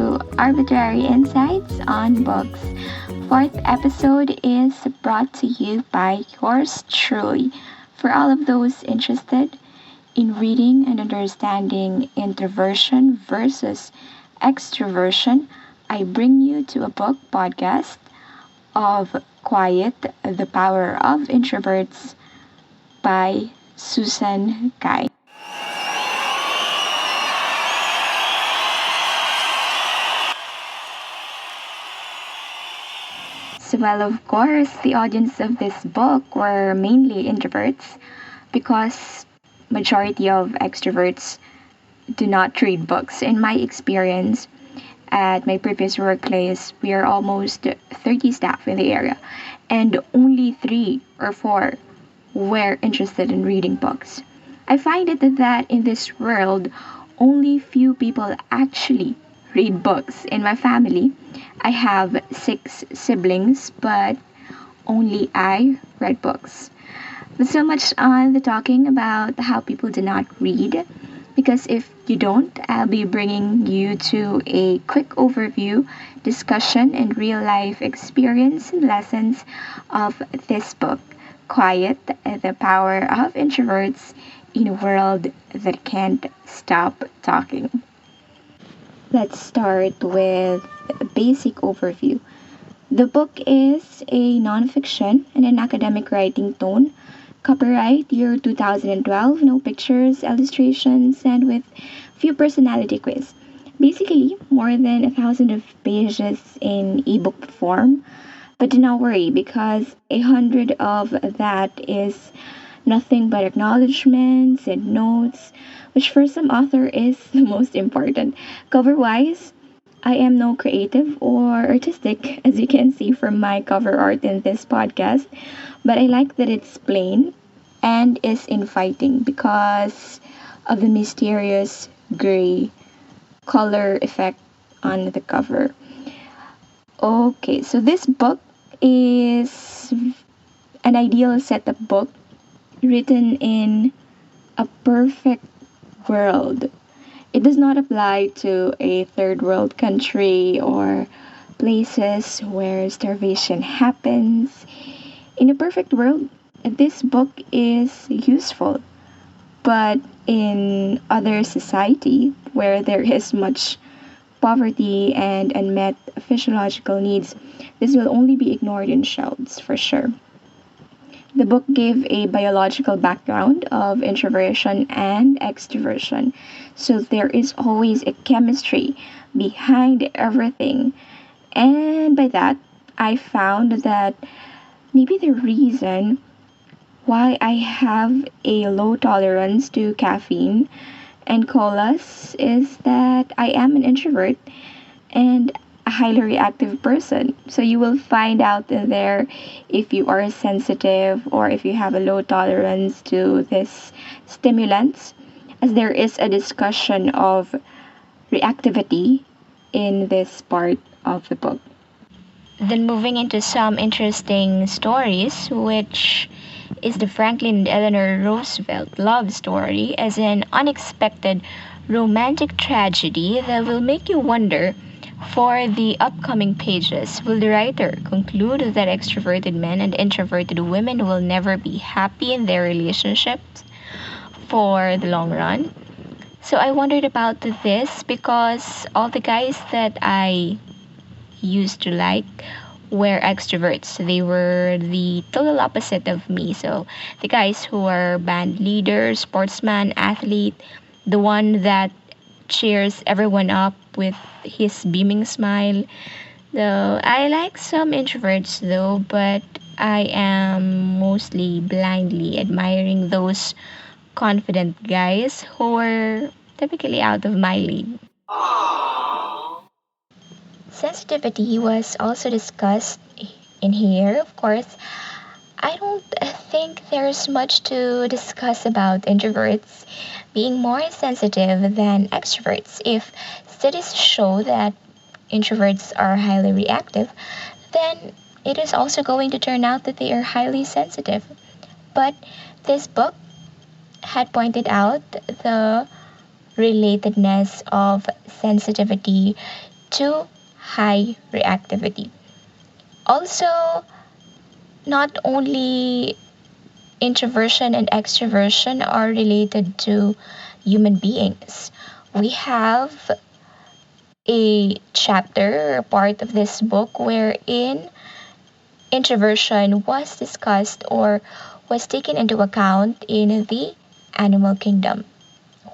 to Arbitrary Insights on Books. Fourth episode is brought to you by yours truly. For all of those interested in reading and understanding introversion versus extroversion, I bring you to a book podcast of Quiet, the Power of Introverts by Cain. So, well, of course, the audience of this book were mainly introverts because majority of extroverts do not read books. In my experience, at my previous workplace, we are almost 30 staff in the area, and only 3 or 4 were interested in reading books. I find it that in this world, only few people actually read books. In my family, I have 6 siblings, but only I read books. But so much on the talking about how people do not read, because if you don't, I'll be bringing you to a quick overview, discussion, and real life experience and lessons of this book, Quiet, the Power of Introverts in a World That Can't Stop Talking. Let's start with a basic overview. The book is a nonfiction and an academic writing tone. Copyright year 2012, no pictures, illustrations, and with few personality quiz. Basically, more than 1,000 of pages in ebook form. But do not worry because 100 of that is nothing but acknowledgments and notes, which for some author is the most important. Cover wise, I am no creative or artistic, as you can see from my cover art in this podcast, but I like that it's plain and is inviting because of the mysterious gray color effect on the cover. Okay, so this book is an ideal setup book written in a perfect world. It does not apply to a third world country or places where starvation happens. In a perfect world, this book is useful, but in other society where there is much poverty and unmet physiological needs, this will only be ignored in shelves for sure. The book gave a biological background of introversion and extroversion. So there is always a chemistry behind everything. And by that, I found that maybe the reason why I have a low tolerance to caffeine and colas is that I am an introvert and a highly reactive person. So you will find out in there if you are sensitive or if you have a low tolerance to this stimulants, as there is a discussion of reactivity in this part of the book. Then moving into some interesting stories, which is the Franklin and Eleanor Roosevelt love story as an unexpected romantic tragedy that will make you wonder. For the upcoming pages, will the writer conclude that extroverted men and introverted women will never be happy in their relationships for the long run? So I wondered about this because all the guys that I used to like were extroverts. They were the total opposite of me. So the guys who are band leaders, sportsman, athlete, the one that cheers everyone up with his beaming smile. Though I like some introverts though, but I am mostly blindly admiring those confident guys who are typically out of my league. Sensitivity was also discussed in here, of course. I don't think there's much to discuss about introverts being more sensitive than extroverts. If studies show that introverts are highly reactive, then it is also going to turn out that they are highly sensitive. But this book had pointed out the relatedness of sensitivity to high reactivity. Also, not only introversion and extroversion are related to human beings. We have a chapter or part of this book wherein introversion was discussed or was taken into account in the animal kingdom.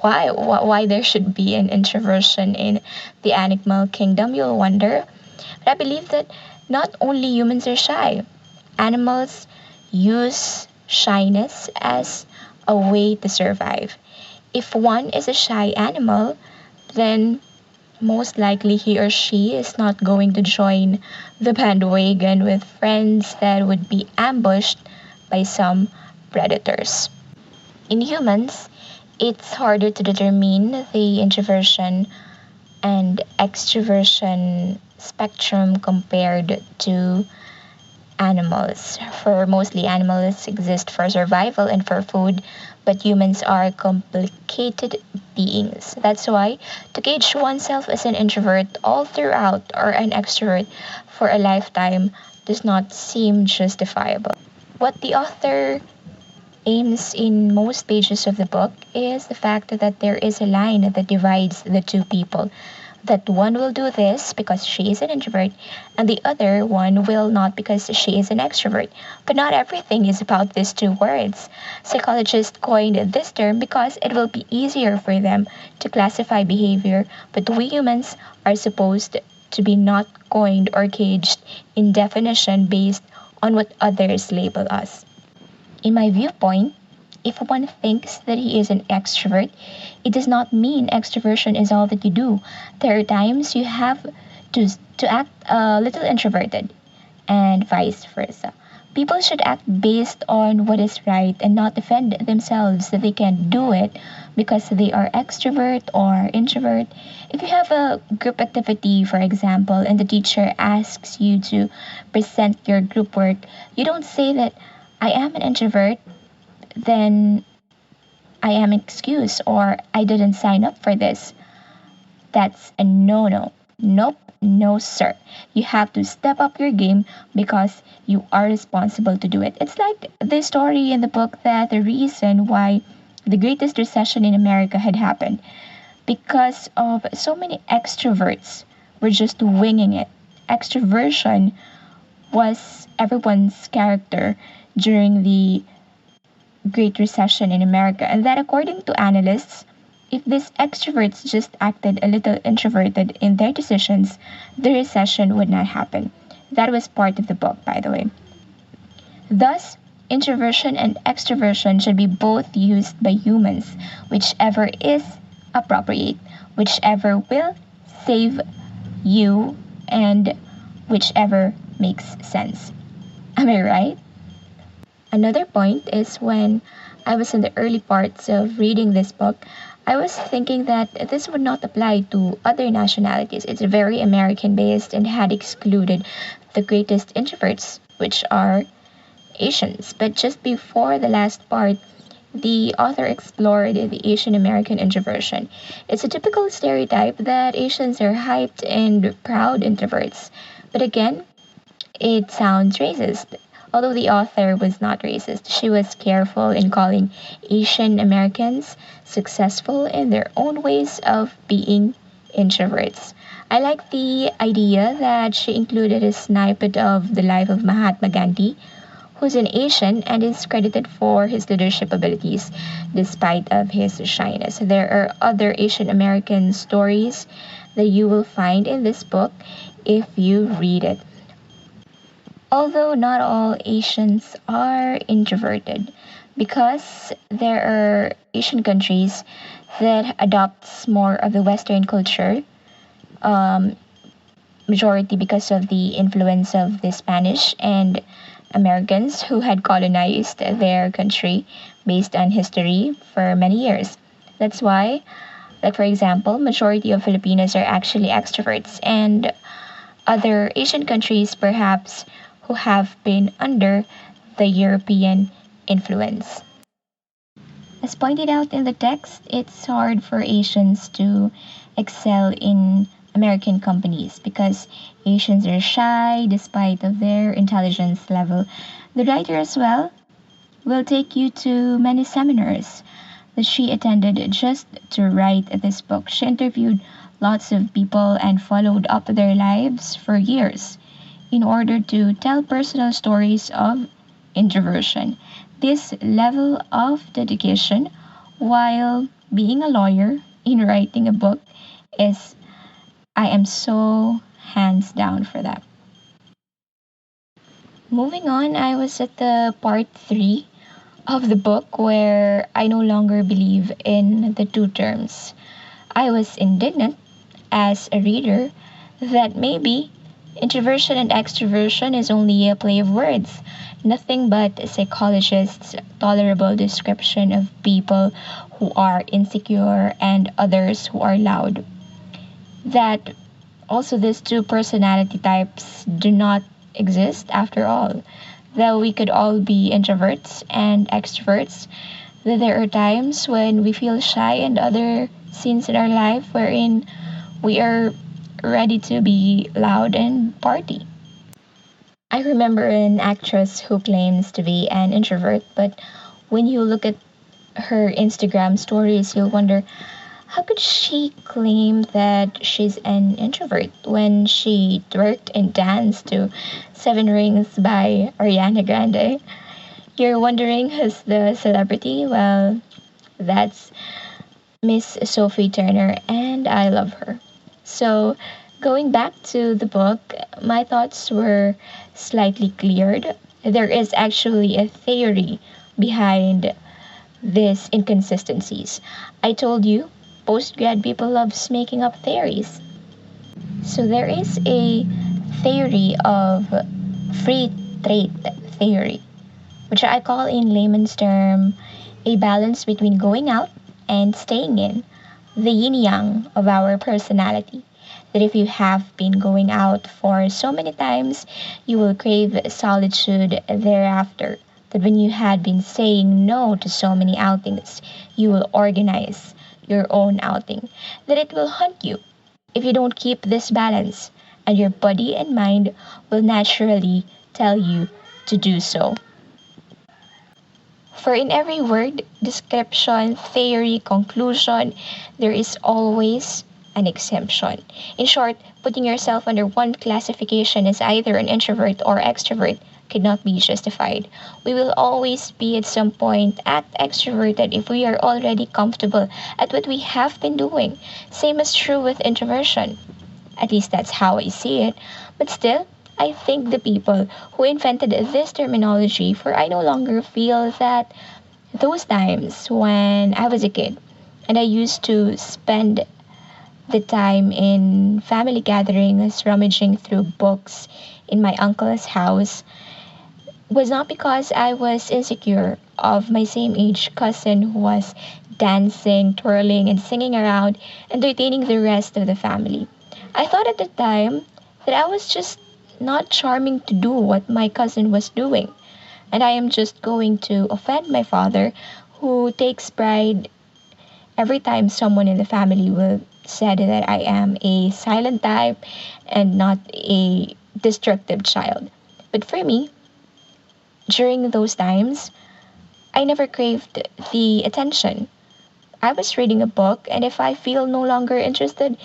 Why there should be an introversion in the animal kingdom, you'll wonder. But I believe that not only humans are shy, animals use shyness as a way to survive. If one is a shy animal, then most likely he or she is not going to join the bandwagon with friends that would be ambushed by some predators. In humans, it's harder to determine the introversion and extroversion spectrum compared to animals. For mostly animals exist for survival and for food, but humans are complicated beings. That's why to cage oneself as an introvert all throughout or an extrovert for a lifetime does not seem justifiable. What the author aims in most pages of the book is the fact that there is a line that divides the two people. That one will do this because she is an introvert, and the other one will not because she is an extrovert. But not everything is about these two words. Psychologists coined this term because it will be easier for them to classify behavior, but we humans are supposed to be not coined or caged in definition based on what others label us. In my viewpoint, if one thinks that he is an extrovert, it does not mean extroversion is all that you do. There are times you have to act a little introverted, and vice versa. People should act based on what is right and not defend themselves that they can't do it because they are extrovert or introvert. If you have a group activity, for example, and the teacher asks you to present your group work, you don't say that I am an introvert, then I am excused or I didn't sign up for this. That's a no no. Nope, no sir. You have to step up your game because you are responsible to do it. It's like the story in the book that the reason why the greatest recession in America had happened because of so many extroverts were just winging it. Extroversion was everyone's character during the Great Recession in America, and that according to analysts, if these extroverts just acted a little introverted in their decisions, the recession would not happen. That was part of the book, by the way. Thus, introversion and extroversion should be both used by humans, whichever is appropriate, whichever will save you, and whichever makes sense. Am I right? Another point is when I was in the early parts of reading this book, I was thinking that this would not apply to other nationalities. It's very American based and had excluded the greatest introverts, which are Asians. But just before the last part, the author explored the Asian American introversion. It's a typical stereotype that Asians are hyped and proud introverts. But again, it sounds racist. Although the author was not racist, she was careful in calling Asian Americans successful in their own ways of being introverts. I like the idea that she included a snippet of the life of Mahatma Gandhi, who's an Asian and is credited for his leadership abilities despite of his shyness. There are other Asian American stories that you will find in this book if you read it. Although not all Asians are introverted, because there are Asian countries that adopts more of the Western culture, um, majority because of the influence of the Spanish and Americans who had colonized their country based on history for many years. That's why, like for example, majority of Filipinos are actually extroverts, and other Asian countries perhaps who have been under the European influence. As pointed out in the text, it's hard for Asians to excel in American companies because Asians are shy despite of their intelligence level. The writer as well will take you to many seminars that she attended just to write this book. She interviewed lots of people and followed up their lives for years in order to tell personal stories of introversion. This level of dedication while being a lawyer in writing a book is, I am so hands down for that. Moving on, I was at the part 3 of the book where I no longer believe in the two terms. I was indignant as a reader that maybe introversion and extroversion is only a play of words, nothing but a psychologist's tolerable description of people who are insecure and others who are loud. That also these two personality types do not exist after all. Though we could all be introverts and extroverts, that there are times when we feel shy and other scenes in our life wherein we are ready to be loud and party. I remember an actress who claims to be an introvert, but when you look at her Instagram stories, you'll wonder how could she claim that she's an introvert when she twerked and danced to Seven Rings by Ariana Grande? You're wondering who's the celebrity? Well, that's Miss Sophie Turner, and I love her. So, going back to the book, my thoughts were slightly cleared. There is actually a theory behind these inconsistencies. I told you, postgrad people loves making up theories. So there is a theory of free trait theory, which I call in layman's term a balance between going out and staying in, the yin yang of our personality. That if you have been going out for so many times, you will crave solitude thereafter. That when you had been saying no to so many outings, you will organize your own outing. That it will haunt you if you don't keep this balance, and your body and mind will naturally tell you to do so. For in every word, description, theory, conclusion, there is always an exemption. In short, putting yourself under one classification as either an introvert or extrovert could not be justified. We will always be at some point act extroverted if we are already comfortable at what we have been doing. Same is true with introversion. At least that's how I see it. But still, I think the people who invented this terminology, for I no longer feel that those times when I was a kid and I used to spend the time in family gatherings rummaging through books in my uncle's house was not because I was insecure of my same age cousin who was dancing, twirling, and singing around, entertaining the rest of the family. I thought at the time that I was just not charming to do what my cousin was doing, and I am just going to offend my father, who takes pride every time someone in the family will say that I am a silent type and not a destructive child. But for me, during those times, I never craved the attention. I was reading a book, and if I feel no longer interested,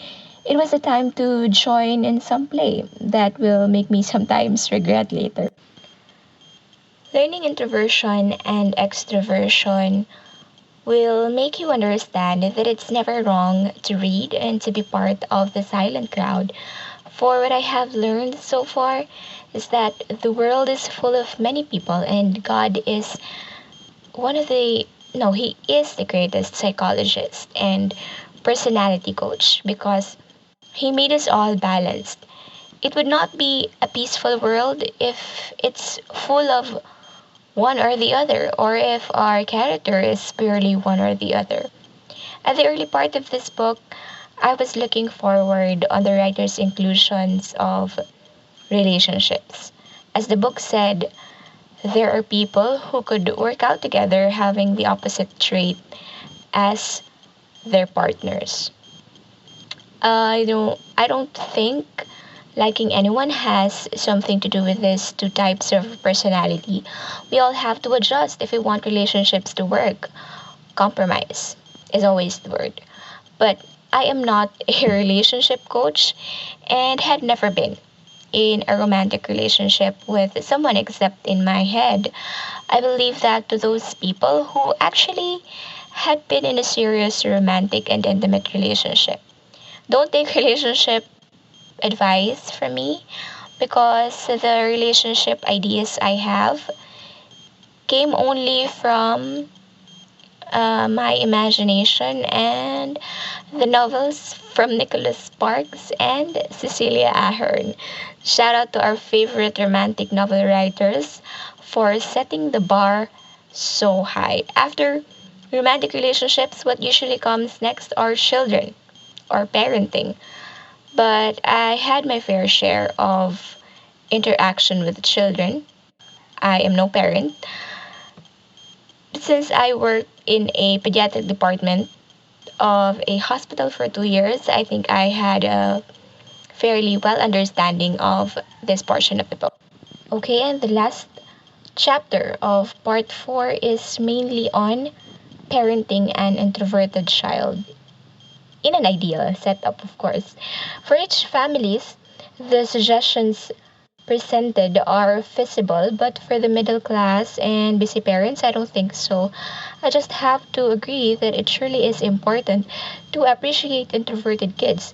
it was a time to join in some play that will make me sometimes regret later. Learning introversion and extroversion will make you understand that it's never wrong to read and to be part of the silent crowd. For what I have learned so far is that the world is full of many people, and God is one of the no, he is the greatest psychologist and personality coach because he made us all balanced. It would not be a peaceful world if it's full of one or the other, or if our character is purely one or the other. At the early part of this book, I was looking forward on the writer's inclusions of relationships. As the book said, there are people who could work out together having the opposite trait as their partners. I don't think liking anyone has something to do with these two types of personality. We all have to adjust if we want relationships to work. Compromise is always the word. But I am not a relationship coach and had never been in a romantic relationship with someone except in my head. I believe that to those people who actually had been in a serious romantic and intimate relationship. Don't take relationship advice from me because the relationship ideas I have came only from my imagination and the novels from Nicholas Sparks and Cecilia Ahern. Shout out to our favorite romantic novel writers for setting the bar so high. After romantic relationships, what usually comes next are children or parenting. But I had my fair share of interaction with children. I am no parent. Since I work in a pediatric department of a hospital for 2 years, I think I had a fairly well understanding of this portion of the book. Okay, and the last chapter of part 4 is mainly on parenting an introverted child in an ideal setup, of course. For each families, the suggestions presented are feasible, but for the middle class and busy parents, I don't think so. I just have to agree that it surely is important to appreciate introverted kids.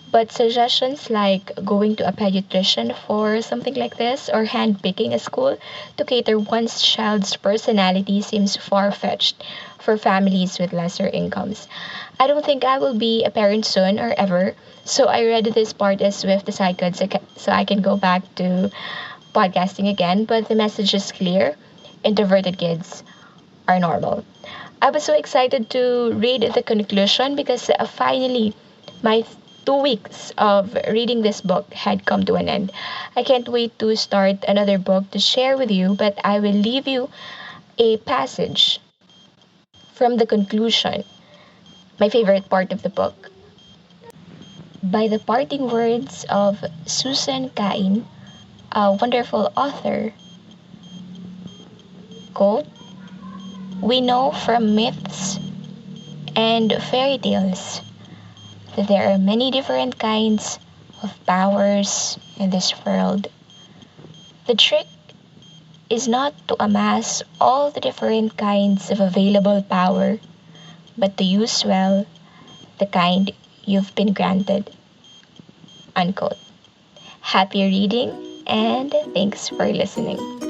But suggestions like going to a pediatrician for something like this or handpicking a school to cater one's child's personality seems far fetched for families with lesser incomes. I don't think I will be a parent soon or ever, so I read this part as swift as I could so I can go back to podcasting again, but the message is clear. Introverted kids are normal. I was so excited to read the conclusion because finally my 2 weeks of reading this book had come to an end. I can't wait to start another book to share with you, but I will leave you a passage from the conclusion, my favorite part of the book, by the parting words of Susan Cain, a wonderful author. Quote, "We know from myths and fairy tales that there are many different kinds of powers in this world. The trick is not to amass all the different kinds of available power, but to use well the kind you've been granted." Unquote. Happy reading and thanks for listening.